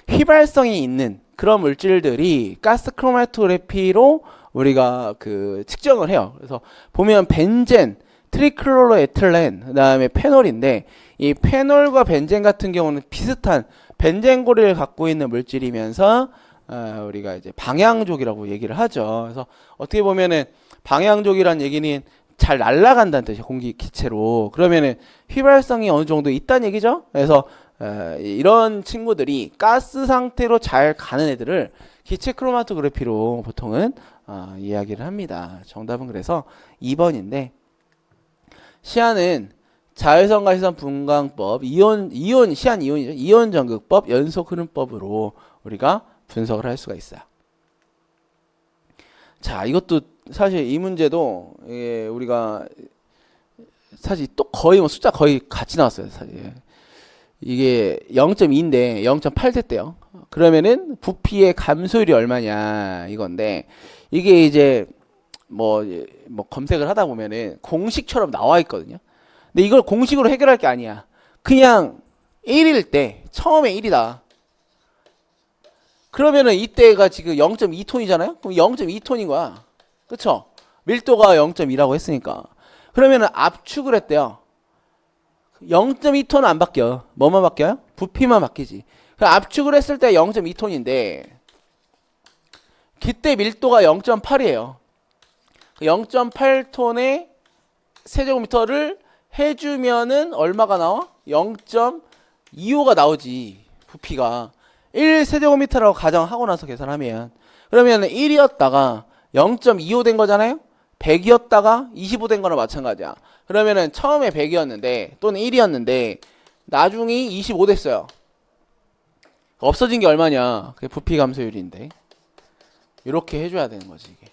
A: 휘발성이 있는 그런 물질들이 가스 크로마토그래피로 우리가 그 측정을 해요. 그래서 보면 벤젠, 트리클로로에틸렌, 그다음에 페놀인데 이 페놀과 벤젠 같은 경우는 비슷한 벤젠 고리를 갖고 있는 물질이면서 우리가 이제 방향족이라고 얘기를 하죠. 그래서 어떻게 보면은 방향족이란 얘기는 잘 날아간다는 뜻이에요. 공기 기체로. 그러면은 휘발성이 어느 정도 있다는 얘기죠. 그래서 이런 친구들이 가스 상태로 잘 가는 애들을 기체 크로마토그래피로 보통은 이야기를 합니다. 정답은 그래서 2번인데, 시안은 자외선 가시선 분광법, 시안 이온이죠. 이온 전극법, 연속 흐름법으로 우리가 분석을 할 수가 있어요. 자, 이것도 사실 이 문제도 우리가 사실 또 거의 뭐 숫자 거의 같이 나왔어요. 사실 이게 0.2인데 0.8 됐대요. 그러면은 부피의 감소율이 얼마냐 이건데, 이게 이제 뭐 검색을 하다 보면은 공식처럼 나와 있거든요. 근데 이걸 공식으로 해결할 게 아니야. 그냥 1일 때 처음에 1이다. 그러면은 이때가 지금 0.2톤이잖아요. 그럼 0.2톤인 거야. 그쵸? 밀도가 0.2라고 했으니까. 그러면은 압축을 했대요. 0.2톤은 안 바뀌어요. 뭐만 바뀌어요? 부피만 바뀌지. 압축을 했을 때 0.2톤인데 그때 밀도가 0.8이에요. 0.8톤의 세제곱미터를 해주면은 얼마가 나와? 0.25가 나오지. 부피가 1세제곱미터라고 가정하고 나서 계산하면, 그러면 1이었다가 0.25 된 거잖아요. 100이었다가 25 된 거나 마찬가지야. 그러면은 처음에 100이었는데 또는 1이었는데 나중에 25 됐어요. 없어진 게 얼마냐? 그게 부피 감소율인데, 이렇게 해줘야 되는 거지 이게.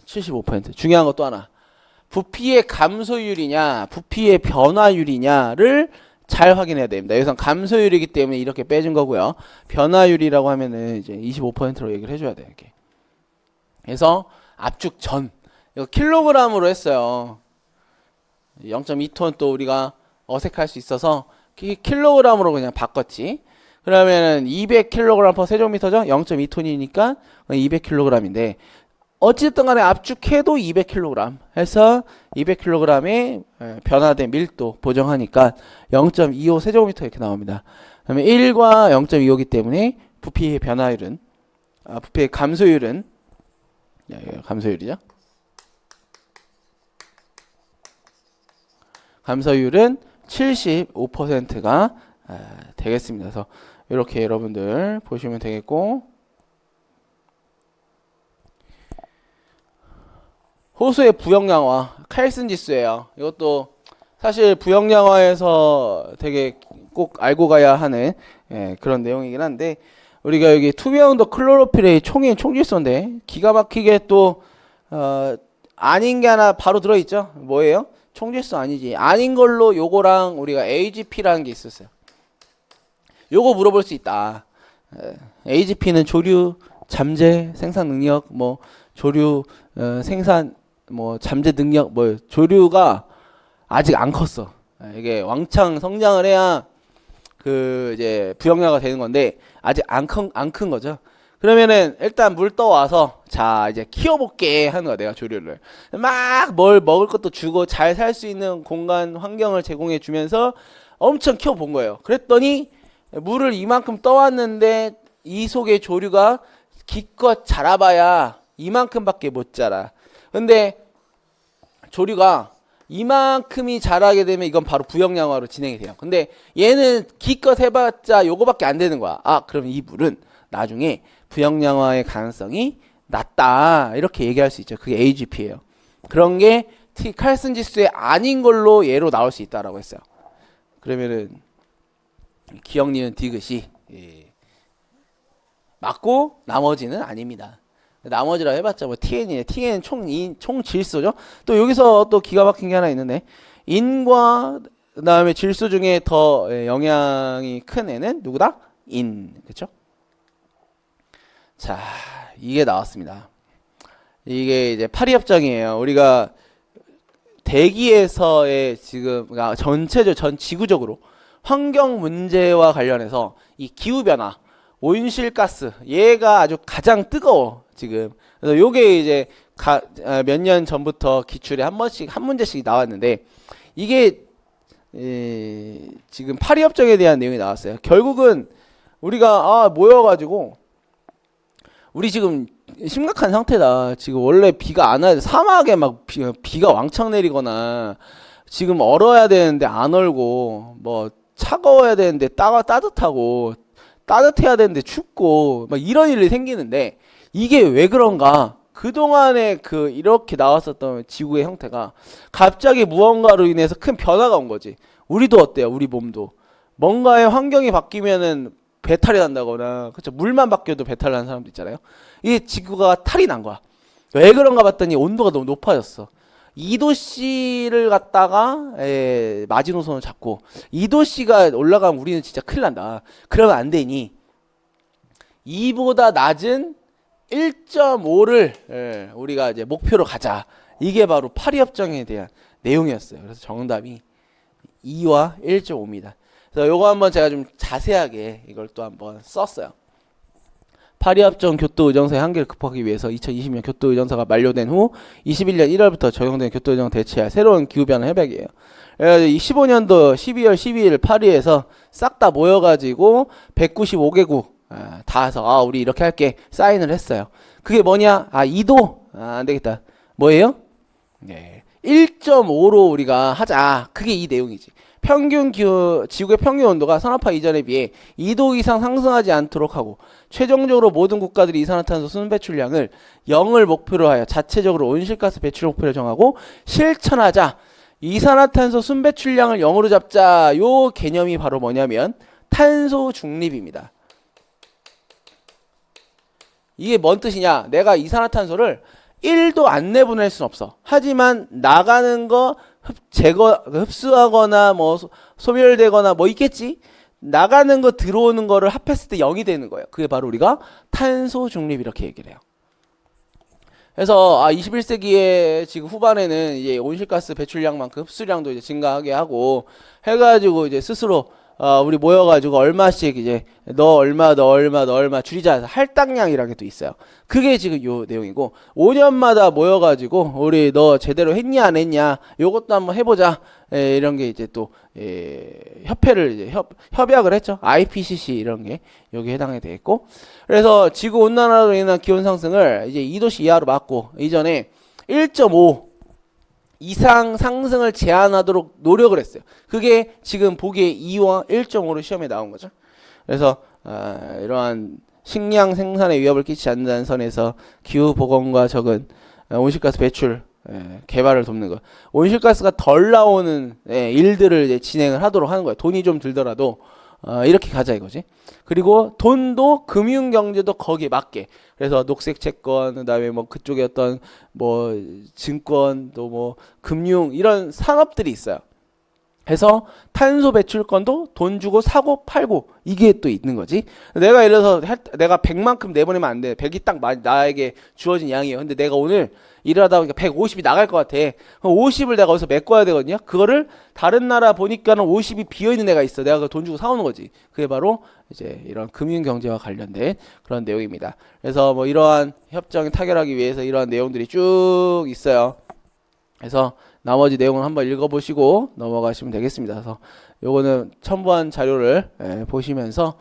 A: 75%. 중요한 것 또 하나. 부피의 감소율이냐, 부피의 변화율이냐를 잘 확인해야 됩니다. 여기선 감소율이기 때문에 이렇게 빼준 거고요. 변화율이라고 하면은 이제 25%로 얘기를 해줘야 돼요. 이렇게. 그래서 압축 전 이거 킬로그램으로 했어요. 0.2톤 또 우리가 어색할 수 있어서 킬로그램으로 그냥 바꿨지. 그러면은 200kg per 세제곱미터죠. 0.2톤이니까 200kg인데 어쨌든 간에 압축해도 200kg 해서 200kg의 변화된 밀도 보정하니까 0.25 세제곱미터 이렇게 나옵니다. 그러면 1과 0.25이기 때문에 부피의 변화율은 부피의 감소율은 감소율이죠. 감소율은 75%가 되겠습니다. 그래서 이렇게 여러분들 보시면 되겠고, 호수의 부역량화 칼슨 지수예요. 이것도 사실 부역량화에서 되게 꼭 알고 가야 하는 그런 내용이긴 한데, 우리가 여기 투명도 클로로필의 총질소인데 기가 막히게 또 아닌 게 하나 바로 들어있죠. 뭐예요? 총질소 아니지. 아닌 걸로 요거랑 우리가 AGP라는 게 있었어요. 요거 물어볼 수 있다. AGP는 조류 잠재 생산 능력, 뭐 조류 생산 뭐 잠재 능력, 뭐 조류가 아직 안 컸어. 이게 왕창 성장을 해야 그 이제 부역량화가 되는 건데 아직 안 큰 거죠. 그러면은 일단 물 떠와서 자 이제 키워볼게 하는 거야. 내가 조류를 막 뭘 먹을 것도 주고 잘 살 수 있는 공간 환경을 제공해 주면서 엄청 키워본 거예요. 그랬더니 물을 이만큼 떠왔는데 이 속의 조류가 기껏 자라봐야 이만큼밖에 못 자라. 근데 조류가 이만큼이 자라게 되면 이건 바로 부역량화로 진행이 돼요. 근데 얘는 기껏 해봤자 요거밖에 안 되는 거야. 그럼 이 물은 나중에 부역량화의 가능성이 낮다. 이렇게 얘기할 수 있죠. 그게 AGP예요. 그런 게 칼슨 지수의 아닌 걸로 예로 나올 수 있다라고 했어요. 그러면은 기억, 니은, 디귿이 맞고 나머지는 아닙니다. 나머지라고 해봤자 뭐 TN이에요. TN은 총 질소죠. 또 여기서 또 기가 막힌 게 하나 있는데, 인과 그다음에 질소 중에 더 영향이 큰 애는 누구다? 인. 그쵸? 자, 이게 나왔습니다. 이게 이제 파리협정이에요. 우리가 대기에서의 지금 그러니까 전 지구적으로 환경 문제와 관련해서 이 기후 변화, 온실가스 얘가 아주 가장 뜨거워 지금. 그래서 요게 이제 몇 년 전부터 기출에 한 문제씩 나왔는데, 이게 지금 파리협정에 대한 내용이 나왔어요. 결국은 우리가 모여가지고 우리 지금 심각한 상태다. 지금 원래 비가 안 와야 돼. 사막에 막 비가 왕창 내리거나 지금 얼어야 되는데 안 얼고 뭐 차가워야 되는데 따뜻하고 따뜻해야 되는데 춥고 막 이런 일이 생기는데 이게 왜 그런가? 그동안에 이렇게 나왔었던 지구의 형태가 갑자기 무언가로 인해서 큰 변화가 온 거지. 우리도 어때요? 우리 몸도. 뭔가의 환경이 바뀌면은 배탈이 난다거나, 그쵸? 물만 바뀌어도 배탈 나는 사람도 있잖아요. 이게 지구가 탈이 난 거야. 왜 그런가 봤더니 온도가 너무 높아졌어. 2도씨를 갖다가 마지노선을 잡고 2도씨가 올라가면 우리는 진짜 큰일 난다. 그러면 안 되니 2보다 낮은 1.5를 우리가 이제 목표로 가자. 이게 바로 파리협정에 대한 내용이었어요. 그래서 정답이 2와 1.5입니다. 그래서 요거 한번 제가 좀 자세하게 이걸 또 한번 썼어요. 파리협정 교토의정서의 한계를 극복하기 위해서 2020년 교토의정서가 만료된 후 21년 1월부터 적용된 교토의정을 대체할 새로운 기후변화 협약이에요. 그래서 15년도 12월 12일 파리에서 싹 다 모여가지고 195개국 다 해서 우리 이렇게 할게 사인을 했어요. 그게 뭐냐? 2도? 안 되겠다. 뭐예요? 네. 1.5로 우리가 하자. 그게 이 내용이지. 지구의 평균 온도가 산업화 이전에 비해 2도 이상 상승하지 않도록 하고 최종적으로 모든 국가들이 이산화탄소 순배출량을 0을 목표로 하여 자체적으로 온실가스 배출 목표를 정하고 실천하자. 이산화탄소 순배출량을 0으로 잡자. 요 개념이 바로 뭐냐면 탄소 중립입니다. 이게 뭔 뜻이냐? 내가 이산화탄소를 1도 안 내보낼 순 없어. 하지만 나가는 거 흡수하거나 뭐 소멸되거나 뭐 있겠지? 나가는 거 들어오는 거를 합했을 때 0이 되는 거예요. 그게 바로 우리가 탄소 중립 이렇게 얘기를 해요. 그래서 21세기에 지금 후반에는 이제 온실가스 배출량만큼 흡수량도 이제 증가하게 하고 해가지고 이제 스스로 우리 모여가지고 얼마씩 이제 너 얼마 줄이자 할당량이라는 게 또 있어요. 그게 지금 요 내용이고 5년마다 모여가지고 우리 너 제대로 했냐 안 했냐 요것도 한번 해보자. 이런 게 이제 또 협회를 이제 협약을 했죠. IPCC 이런 게 여기 해당이 되겠고 그래서 지구 온난화로 인한 기온 상승을 이제 2도씨 이하로 막고 이전에 1.5 이상 상승을 제한하도록 노력을 했어요. 그게 지금 보기에 2와 1.5로 시험에 나온 거죠. 그래서 이러한 식량 생산에 위협을 끼치지 않는다는 선에서 기후 보건과 적은 온실가스 배출 개발을 돕는 거. 온실가스가 덜 나오는 일들을 이제 진행을 하도록 하는 거예요. 돈이 좀 들더라도 이렇게 가자 이거지. 그리고 돈도 금융경제도 거기에 맞게. 그래서 녹색 채권, 그다음에 뭐 그쪽에 어떤 뭐 증권, 또 뭐 금융 이런 산업들이 있어요. 해서 탄소 배출권도 돈 주고 사고 팔고 이게 또 있는 거지. 내가 예를 들어서 내가 100만큼 내보내면 안 돼. 100이 딱 나에게 주어진 양이에요. 근데 내가 오늘 일을 하다 보니까 150이 나갈 것 같아. 그럼 50을 내가 어디서 메꿔야 되거든요. 그거를 다른 나라 보니까는 50이 비어있는 애가 있어. 내가 그 돈 주고 사오는 거지. 그게 바로 이제 이런 금융경제와 관련된 그런 내용입니다. 그래서 뭐 이러한 협정을 타결하기 위해서 이러한 내용들이 쭉 있어요. 그래서 나머지 내용을 한번 읽어보시고 넘어가시면 되겠습니다. 그래서 요거는 첨부한 자료를 보시면서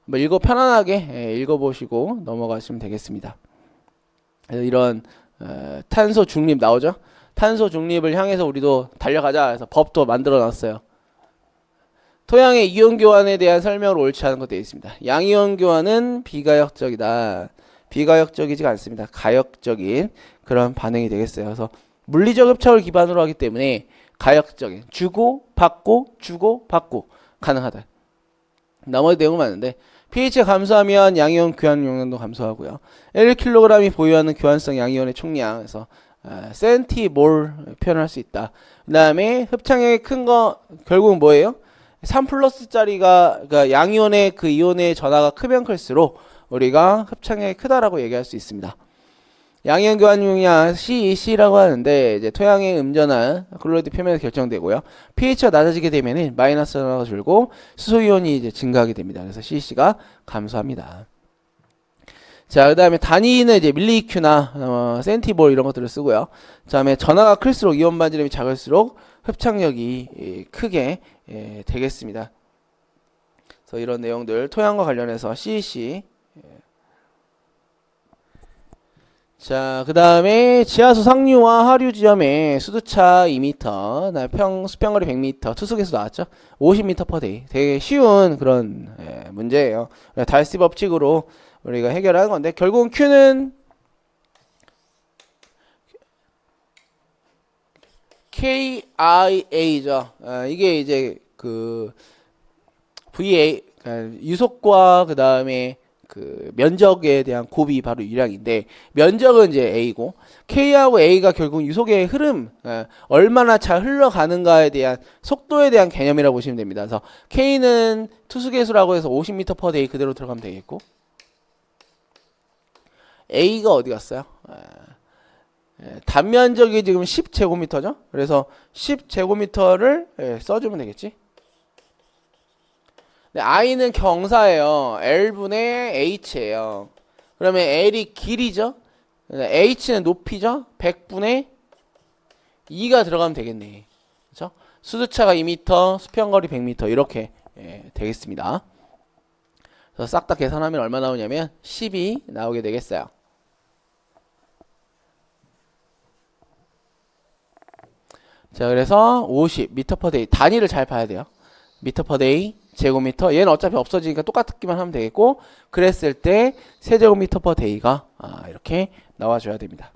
A: 한번 편안하게 읽어보시고 넘어가시면 되겠습니다. 그래서 이런 탄소 중립 나오죠? 탄소 중립을 향해서 우리도 달려가자 해서 법도 만들어 놨어요. 토양의 이온 교환에 대한 설명을 옳지 않은 것 되어 있습니다. 양이온 교환은 비가역적이다. 비가역적이지가 않습니다. 가역적인 그런 반응이 되겠어요. 그래서 물리적 흡착을 기반으로 하기 때문에 가역적인 주고 받고 가능하다. 나머지 내용은 많은데 pH가 감소하면 양이온 교환 용량도 감소하고요. 1kg이 보유하는 교환성 양이온의 총량에서 센티몰 표현할 수 있다. 그 다음에 흡착력이 큰 거 결국은 뭐예요? 3+짜리가 그러니까 양이온의 그 이온의 전하가 크면 클수록 우리가 흡착력이 크다라고 얘기할 수 있습니다. 양이온 교환 용량 CEC라고 하는데 이제 토양의 음전한 클로리드 표면에서 결정되고요. pH가 낮아지게 되면은 마이너스 전하가 줄고 수소 이온이 이제 증가하게 됩니다. 그래서 CEC가 감소합니다. 자, 그다음에 단위는 이제 밀리큐나 센티볼 이런 것들을 쓰고요. 그다음에 전하가 클수록 이온 반지름이 작을수록 흡착력이 크게 되겠습니다. 그래서 이런 내용들 토양과 관련해서 CEC. 자, 그 다음에 지하수 상류와 하류 지점에 수두차 2m, 수평거리 100m, 투숙에서 나왔죠. 50m per day. 되게 쉬운 그런 문제예요. 달시 법칙으로 우리가 해결하는 건데 결국은 Q는 KIA죠. 이게 이제 그 VA 유속과 그 다음에 그 면적에 대한 곱이 바로 유량인데 면적은 이제 A고 K하고 A가 결국 유속의 흐름 얼마나 잘 흘러가는가에 대한 속도에 대한 개념이라고 보시면 됩니다. 그래서 K는 투수계수라고 해서 50m per day 그대로 들어가면 되겠고 A가 어디 갔어요? 단면적이 지금 10제곱미터죠. 그래서 10제곱미터를 써주면 되겠지. I는 경사예요. L분의 H예요. 그러면 L이 길이죠. H는 높이죠. 100분의 2가 들어가면 되겠네. 그렇죠? 수두차가 2m, 수평거리 100m 이렇게 되겠습니다. 그래서 싹 다 계산하면 얼마 나오냐면 10이 나오게 되겠어요. 자, 그래서 50 미터 퍼 데이 단위를 잘 봐야 돼요. 미터 퍼 데이 제곱미터 얘는 어차피 없어지니까 똑같기만 하면 되겠고 그랬을 때 세제곱미터 퍼 데이가 이렇게 나와줘야 됩니다.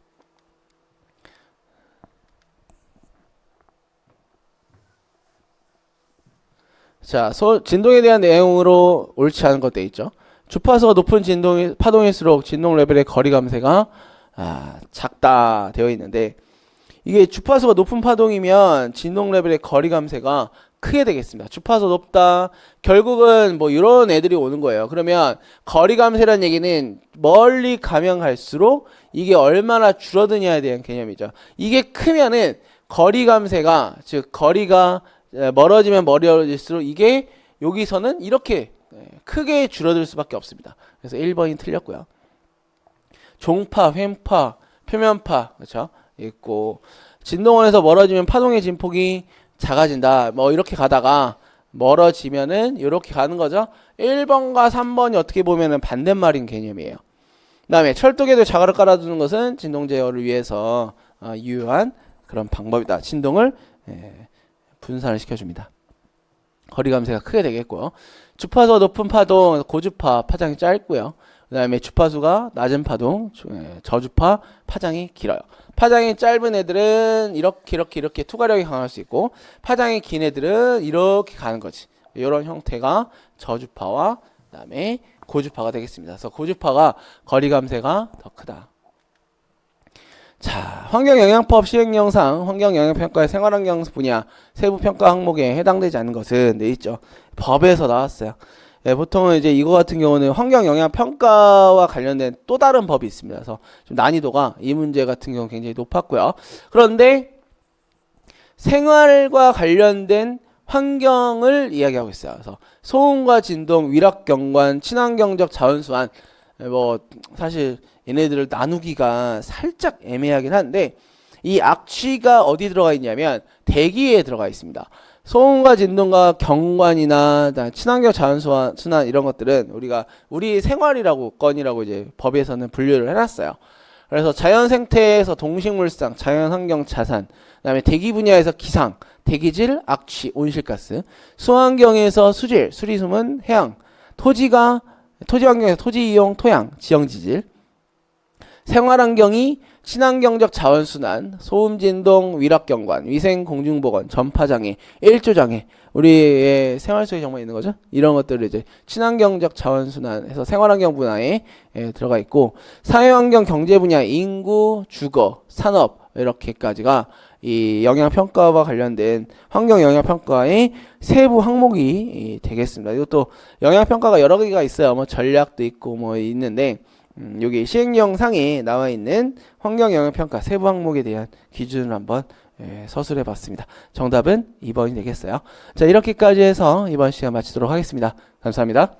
A: 자, 진동에 대한 내용으로 옳지 않은 것도 있죠. 주파수가 높은 파동일수록 진동 레벨의 거리 감쇄가 작다 되어 있는데 이게 주파수가 높은 파동이면 진동 레벨의 거리 감쇄가 크게 되겠습니다. 주파수 높다. 결국은 뭐 이런 애들이 오는 거예요. 그러면 거리 감쇄란 얘기는 멀리 가면 갈수록 이게 얼마나 줄어드냐에 대한 개념이죠. 이게 크면은 거리 감쇄가 즉 거리가 멀어지면 멀어질수록 이게 여기서는 이렇게 크게 줄어들 수밖에 없습니다. 그래서 1번이 틀렸고요. 종파, 횡파, 표면파 그렇죠? 있고 진동원에서 멀어지면 파동의 진폭이 작아진다. 뭐 이렇게 가다가 멀어지면은 이렇게 가는 거죠. 1번과 3번이 어떻게 보면은 반대말인 개념이에요. 그 다음에 철도계도 자갈을 깔아두는 것은 진동 제어를 위해서 유효한 그런 방법이다. 진동을 분산을 시켜줍니다. 거리 감쇄가 크게 되겠고요. 주파수가 높은 파동, 고주파, 파장이 짧고요. 그 다음에 주파수가 낮은 파동, 저주파, 파장이 길어요. 파장이 짧은 애들은 이렇게 투과력이 강할 수 있고 파장이 긴 애들은 이렇게 가는 거지. 이런 형태가 저주파와 그 다음에 고주파가 되겠습니다. 그래서 고주파가 거리 감쇄가 더 크다. 자, 환경영향법 시행령상 환경영향평가의 생활환경 분야 세부평가 항목에 해당되지 않는 것은 돼 있죠. 법에서 나왔어요. 보통은 이제 이거 같은 경우는 환경영향평가와 관련된 또 다른 법이 있습니다. 그래서 좀 난이도가 이 문제 같은 경우 굉장히 높았고요. 그런데 생활과 관련된 환경을 이야기하고 있어요. 그래서 소음과 진동, 위락경관, 친환경적 자원순환 뭐 사실 얘네들을 나누기가 살짝 애매하긴 한데 이 악취가 어디 들어가 있냐면 대기에 들어가 있습니다. 소음과 진동과 경관이나 친환경 자원순환 이런 것들은 우리가 우리 생활이라고 건이라고 이제 법에서는 분류를 해놨어요. 그래서 자연 생태에서 동식물상, 자연환경 자산, 그다음에 대기 분야에서 기상, 대기질, 악취, 온실가스, 수환경에서 수질, 수리수문, 해양, 토지 환경에서 토지 이용, 토양, 지형지질, 생활환경이 친환경적 자원순환, 소음, 진동, 위락경관, 위생, 공중보건, 전파장애, 일조장애, 우리의 생활 속에 정말 있는 거죠. 이런 것들을 이제 친환경적 자원순환해서 생활환경 분야에 들어가 있고 사회환경 경제 분야, 인구, 주거, 산업 이렇게까지가 이 영향평가와 관련된 환경영향평가의 세부 항목이 되겠습니다. 이것도 영향평가가 여러 개가 있어요. 뭐 전략도 있고 뭐 있는데 여기 시행령상에 나와 있는 환경영향평가 세부 항목에 대한 기준을 한번 서술해 봤습니다. 정답은 2번이 되겠어요. 자, 이렇게까지 해서 이번 시간 마치도록 하겠습니다. 감사합니다.